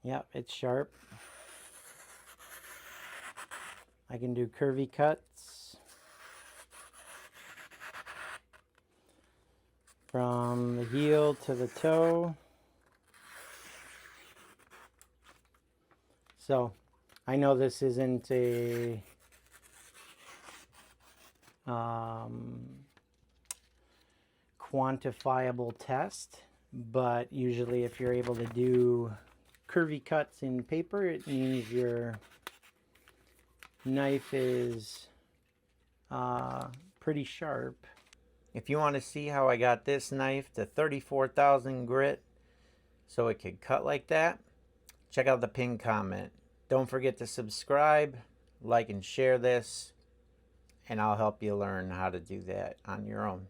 Yep, it's sharp. I can do curvy cuts from the heel to the toe. So I know this isn't a quantifiable test, but usually if you're able to do curvy cuts in paper, it means your knife is pretty sharp. If you want to see how I got this knife to 34,000 grit so it could cut like that, check out the pinned comment. Don't forget to subscribe, like, and share this, and I'll help you learn how to do that on your own.